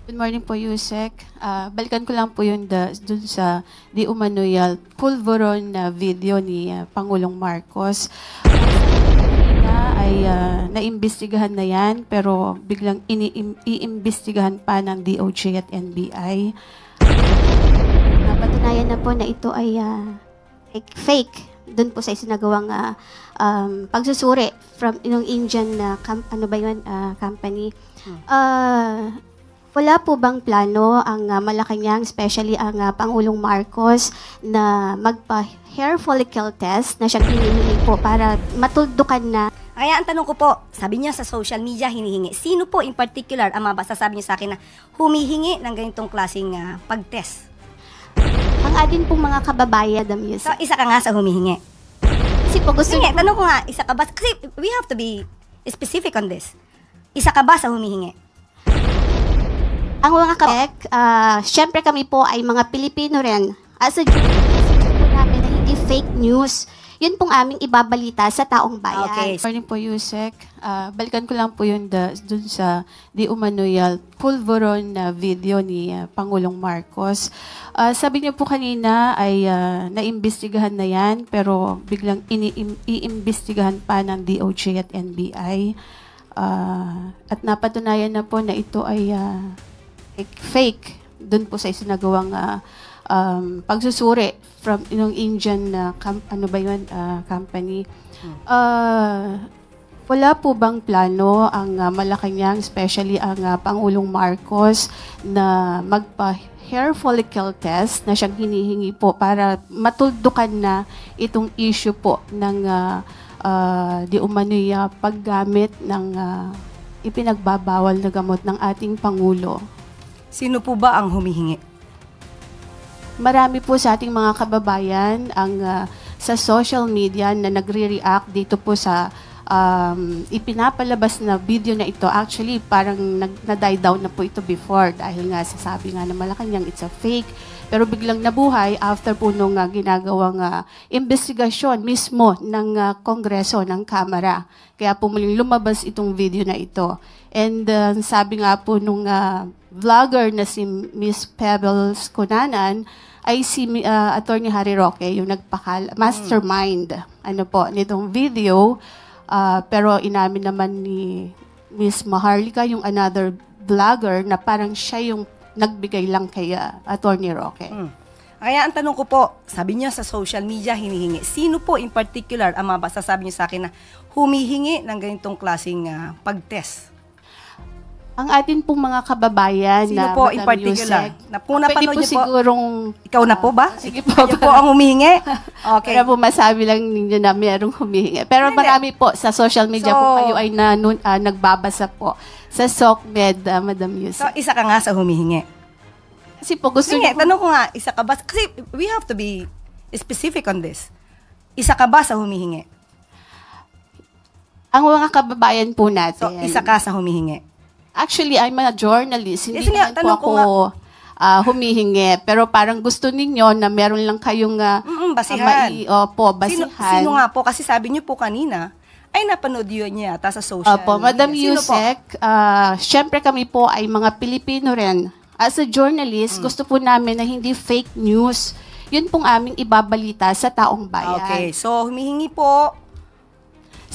Good morning po, Yusek. Balikan ko lang po dun sa di umano'y pulveron na video ni Pangulong Marcos. Na ay naimbestigahan na yan, pero biglang iimbestigahan pa ng DOJ at NBI. Napatunayan na po na ito ay fake doon po sa isinagawang pagsusuri from yung Indian company. Wala po bang plano ang Malacanang, especially ang Pangulong Marcos, na magpa-hair follicle test na siyang hinihingi po para matuldukan na? Kaya ang tanong ko po, sabi niya sa social media hinihingi. Sino po in particular ang masasabi niyo sa akin na humihingi ng ganitong klaseng pag-test? Ang atin pong mga kababayan, So, isa ka nga sa humihingi. Kasi po gusto Sige, tanong ko nga, isa ka ba? Kasi we have to be specific on this. Isa ka ba sa humihingi? ang mga syempre kami po ay mga Pilipino rin. As a journalist, gusto po namin na hindi fake news. Yun pong aming ibabalita sa taong bayan. Okay. Good morning po, Yusek. Balikan ko lang po dun sa di umano'y pulveron na video ni Pangulong Marcos. Sabi niyo po kanina ay naimbestigahan na yan, pero biglang iimbestigahan pa ng DOJ at NBI. At napatunayan na po na ito ay fake doon po sa isinagawang pagsusuri from yung Indian company. Wala po bang plano ang Malacanang, especially ang Pangulong Marcos, na magpa-hair follicle test na siyang hinihingi po para matuldukan na itong issue po ng di umano'y paggamit ng ipinagbabawal na gamot ng ating Pangulo? Sino po ba ang humihingi? Marami po sa ating mga kababayan ang sa social media na nagre-react dito po sa ipinapalabas na video na ito. Actually, parang na-die down na po ito before dahil nga sasabi nga na Malacanang it's a fake. Pero biglang nabuhay after po nung ginagawang investigasyon mismo ng Kongreso, ng Kamara. Kaya po muling lumabas itong video na ito. And sabi nga po nung vlogger na si Miss Pebbles Cunanan ay si Attorney Harry Roque, yung mastermind nitong video. Pero inamin naman ni Miss Maharlika, yung another vlogger, na parang siya yung nagbigay lang kay Attorney Roque. Kaya ang tanong ko po, sabi niya sa social media hinihingi. Sino po in particular ang masasabi niyo sa akin na humihingi ng ganitong klaseng pag-test? Ang atin pong mga kababayan. Sino po in particular? Pwede po sigurong... Ikaw na po ba? Sige po. Kayo po ang humihingi? Okay. Para po masabi lang ninyo na mayroong humihingi. Pero marami po sa social media So, kung kayo ay nagbabasa po sa SOCMED, Madam Yusek. So, isa ka nga sa humihingi. Kasi po gusto Sige, niyo tanong ko nga, isa ka ba? Kasi we have to be specific on this. Isa ka ba sa humihingi? ang mga kababayan po natin. So, isa ka sa humihingi. Actually, I'm a journalist. Hindi Sige, naman po ako humihingi. Pero parang gusto ninyo na meron lang kayong basihan. Basihan. Sino nga po? Kasi sabi niyo po kanina, ay napanood yun niya yata sa social Opo, media. Madam Sino Yusek, syempre kami po ay mga Pilipino rin. As a journalist, gusto po namin na hindi fake news. Yun pong aming ibabalita sa taong bayan. Okay, so humihingi po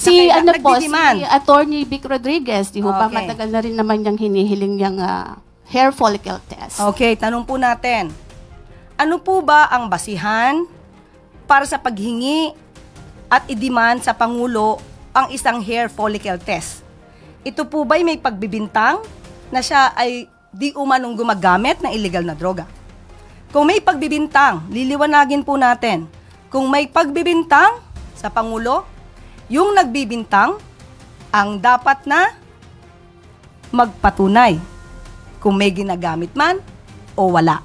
Si nagdidiman. Attorney Vic Rodriguez, di ho ba Okay. matagal na rin naman niyang hinihiling niyang hair follicle test. Okay, tanong po natin. Ano po ba ang basihan para sa paghingi at i-demand sa Pangulo ang isang hair follicle test? Ito po ba'y may pagbibintang na siya ay di umanong gumagamit ng illegal na droga? Kung may pagbibintang, liliwanagin po natin. Kung may pagbibintang sa Pangulo, yung nagbibintang ang dapat na magpatunay kung may ginagamit man o wala.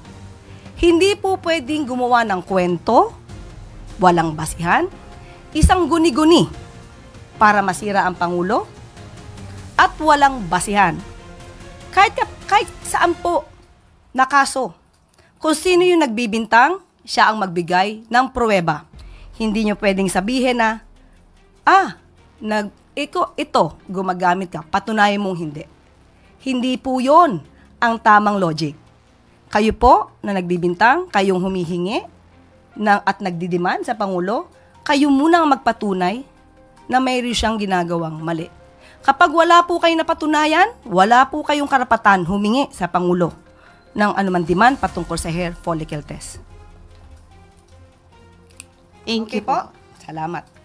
Hindi po pwedeng gumawa ng kwento, walang basihan, isang guni-guni para masira ang Pangulo, at walang basihan. Kahit saan po na kaso, kung sino yung nagbibintang, siya ang magbigay ng pruweba. Hindi nyo pwedeng sabihin na, ito, gumagamit ka, patunayan mong hindi. Hindi po yun ang tamang logic. Kayo po na nagbibintang, kayong humihingi at nagdidiman sa Pangulo, kayo muna ang magpatunay na mayroon siyang ginagawang mali. Kapag wala po kayong napatunayan, wala po kayong karapatan humingi sa Pangulo ng anuman demand patungkol sa hair follicle test. Thank Okay you po. Salamat.